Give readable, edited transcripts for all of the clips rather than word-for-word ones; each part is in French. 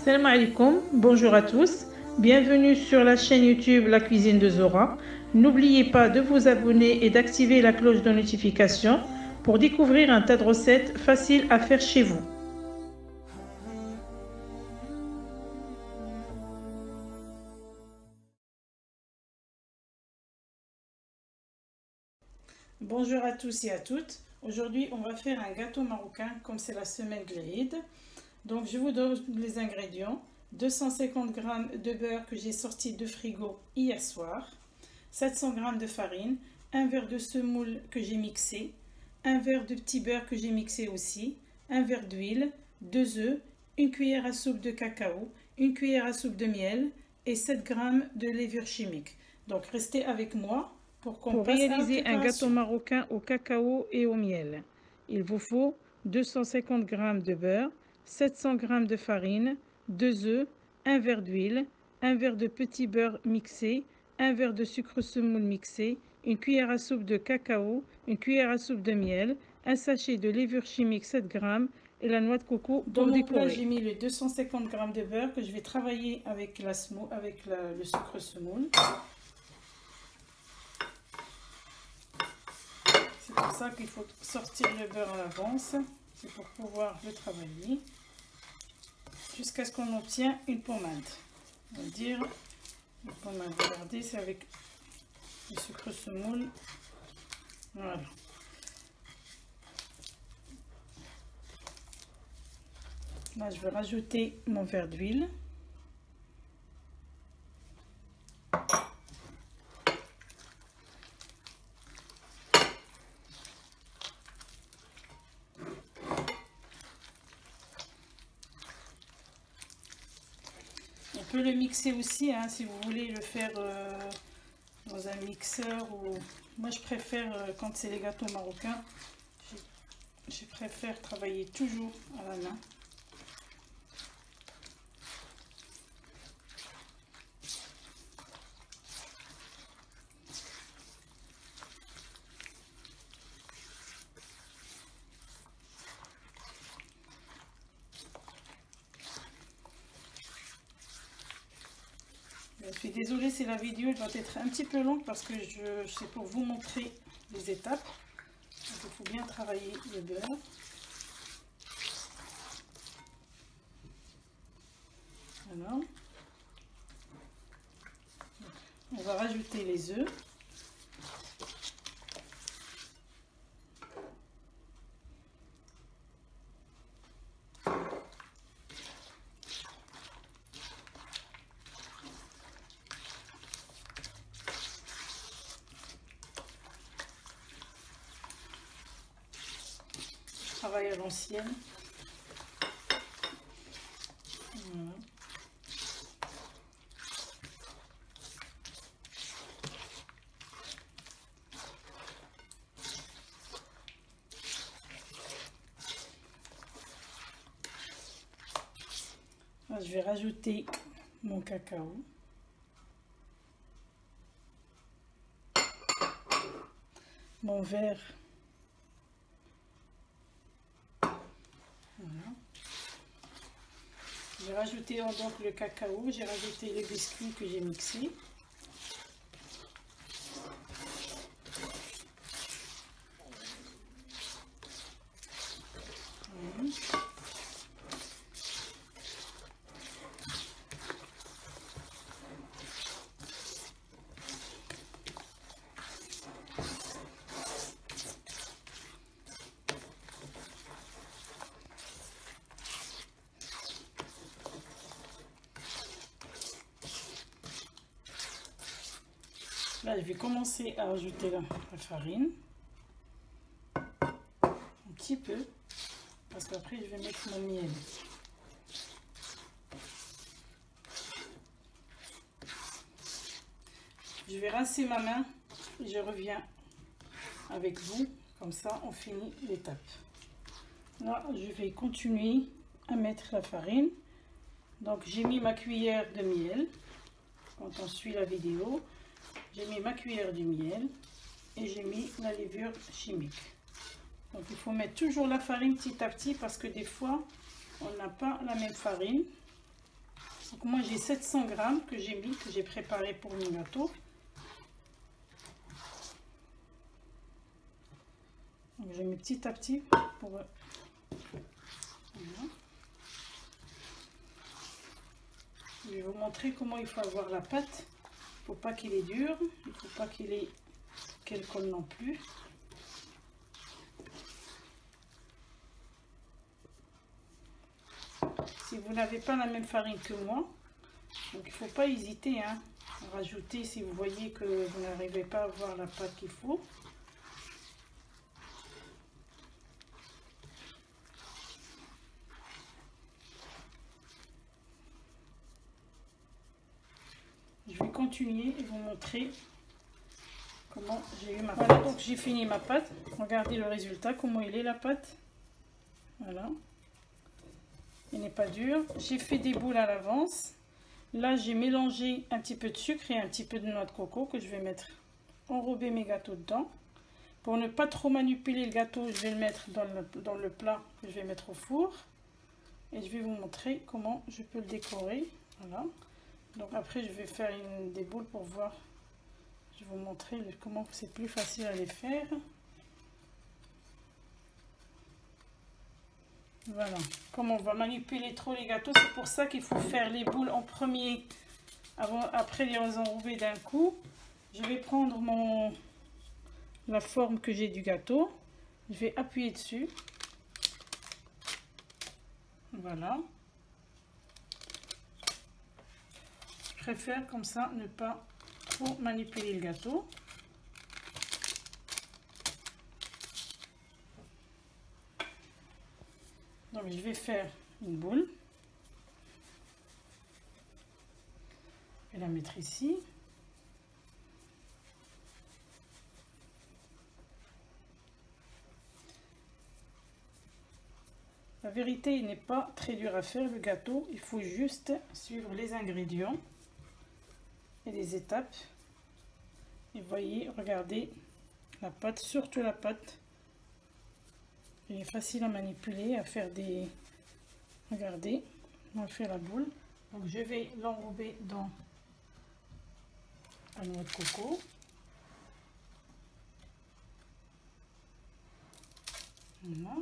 Salam alaikum, bonjour à tous, bienvenue sur la chaîne YouTube La Cuisine de Zora. N'oubliez pas de vous abonner et d'activer la cloche de notification pour découvrir un tas de recettes faciles à faire chez vous. Bonjour à tous et à toutes. Aujourd'hui, on va faire un gâteau marocain comme c'est la semaine de l'Aïd. Donc, je vous donne les ingrédients. 250 g de beurre que j'ai sorti de frigo hier soir. 700 g de farine. Un verre de semoule que j'ai mixé. Un verre de petit beurre que j'ai mixé aussi. Un verre d'huile. 2 œufs. Une cuillère à soupe de cacao. Une cuillère à soupe de miel. Et 7 g de levure chimique. Donc, restez avec moi. Pour réaliser un gâteau marocain au cacao et au miel, il vous faut 250 g de beurre, 700 g de farine, 2 œufs, un verre d'huile, un verre de petit beurre mixé, un verre de sucre semoule mixé, une cuillère à soupe de cacao, une cuillère à soupe de miel, un sachet de levure chimique 7 g et la noix de coco pour décorer. Dans mon plat, j'ai mis les 250 g de beurre que je vais travailler avec le sucre semoule. C'est pour ça qu'il faut sortir le beurre à l'avance, c'est pour pouvoir le travailler jusqu'à ce qu'on obtienne une pommade. On va dire une pommade, regardez, c'est avec le sucre semoule. Voilà. Là, je vais rajouter mon verre d'huile. On peut le mixer aussi, hein, si vous voulez le faire dans un mixeur. Moi, je préfère, quand c'est les gâteaux marocains, je préfère travailler toujours à la main. Je suis désolée si la vidéo va être un petit peu longue parce que c'est pour vous montrer les étapes. Donc, il faut bien travailler le beurre. Voilà. Donc, on va rajouter les œufs. Travaille à l'ancienne. Voilà. Là, je vais rajouter mon cacao. Mon verre. Voilà. J'ai rajouté donc le cacao, j'ai rajouté les biscuits que j'ai mixés. Là, je vais commencer à ajouter la farine. Un petit peu. Parce qu'après, je vais mettre mon miel. Je vais rincer ma main et je reviens avec vous. Comme ça, on finit l'étape. Là, je vais continuer à mettre la farine. Donc, j'ai mis ma cuillère de miel. Quand on suit la vidéo, j'ai mis ma cuillère de miel et j'ai mis la levure chimique. Donc il faut mettre toujours la farine petit à petit parce que des fois on n'a pas la même farine. Donc moi j'ai 700 grammes que j'ai mis, que j'ai préparé pour mon gâteau. Donc je mets petit à petit pour... Voilà. Je vais vous montrer comment il faut avoir la pâte. Il ne faut pas qu'il est dur, il ne faut pas qu'elle colle non plus. Si vous n'avez pas la même farine que moi, donc il ne faut pas hésiter à rajouter si vous voyez que vous n'arrivez pas à avoir la pâte qu'il faut. Je vais continuer et vous montrer comment j'ai eu ma pâte. Voilà, donc j'ai fini ma pâte. Regardez le résultat, comment il est la pâte. Voilà. Il n'est pas dur. J'ai fait des boules à l'avance. Là, j'ai mélangé un petit peu de sucre et un petit peu de noix de coco que je vais mettre enrober mes gâteaux dedans. Pour ne pas trop manipuler le gâteau, je vais le mettre dans le plat que je vais mettre au four. Et je vais vous montrer comment je peux le décorer. Voilà. Donc après, je vais faire des boules pour voir. Je vais vous montrer comment c'est plus facile à les faire. Voilà, comme on va manipuler trop les gâteaux, c'est pour ça qu'il faut faire les boules en premier, après les enrober d'un coup. Je vais prendre la forme que j'ai du gâteau, je vais appuyer dessus. Voilà. Je préfère comme ça ne pas trop manipuler le gâteau. Donc je vais faire une boule. Je vais la mettre ici. La vérité, il n'est pas très dur à faire le gâteau. Il faut juste suivre les ingrédients et les étapes. Et voyez, regardez la pâte, surtout la pâte. Elle est facile à manipuler, à faire des... Regardez, on fait la boule. Donc je vais l'enrober dans la noix de coco. Voilà.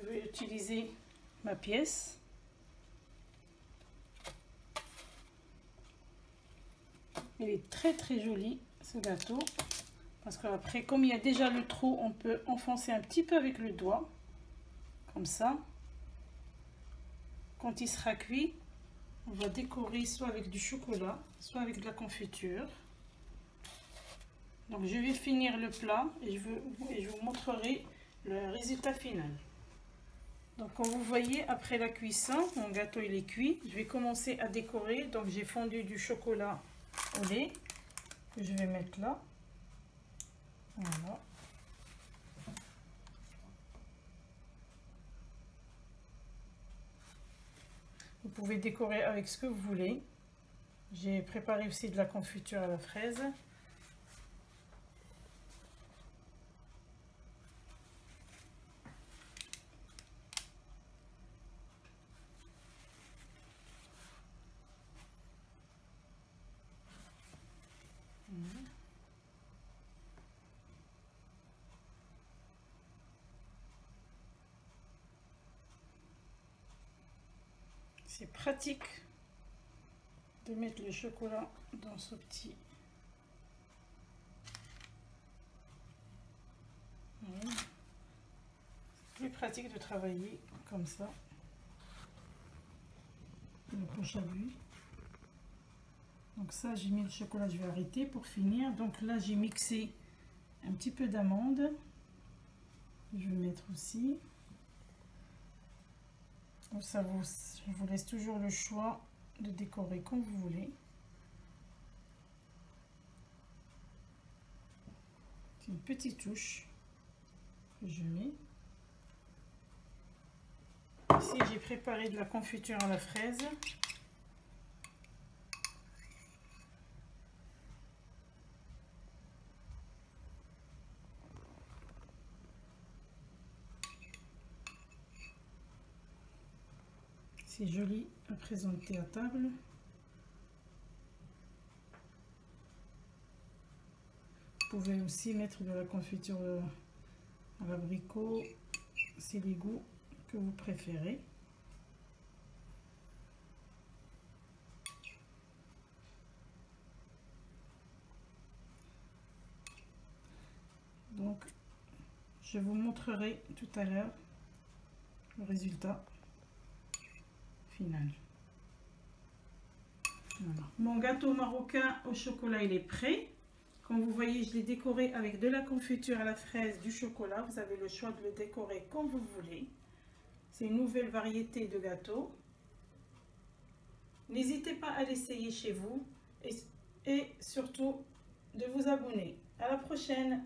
Je vais utiliser ma pièce. Il est très très joli ce gâteau. Parce qu'après, comme il y a déjà le trou, on peut enfoncer un petit peu avec le doigt. Comme ça. Quand il sera cuit, on va décorer soit avec du chocolat, soit avec de la confiture. Donc je vais finir le plat et je vous montrerai le résultat final. Donc comme vous voyez, après la cuisson, mon gâteau il est cuit. Je vais commencer à décorer. Donc j'ai fondu du chocolat au lait que je vais mettre là. Voilà. Vous pouvez décorer avec ce que vous voulez. J'ai préparé aussi de la confiture à la fraise. C'est pratique de mettre le chocolat dans ce petit. Voilà. C'est plus pratique de travailler comme ça. Le poche à buis. Donc ça, j'ai mis le chocolat, je vais arrêter pour finir. Donc là, j'ai mixé un petit peu d'amande. Je vais mettre aussi. Donc ça je vous laisse toujours le choix de décorer comme vous voulez. C'est une petite touche que je mets. Ici, j'ai préparé de la confiture à la fraise. C'est joli à présenter à table. Vous pouvez aussi mettre de la confiture à l'abricot, c'est les goûts que vous préférez. Donc, je vous montrerai tout à l'heure le résultat final. Voilà. Mon gâteau marocain au chocolat, il est prêt. Comme vous voyez, je l'ai décoré avec de la confiture à la fraise, du chocolat. Vous avez le choix de le décorer comme vous voulez. C'est une nouvelle variété de gâteau. N'hésitez pas à l'essayer chez vous et surtout de vous abonner. À la prochaine!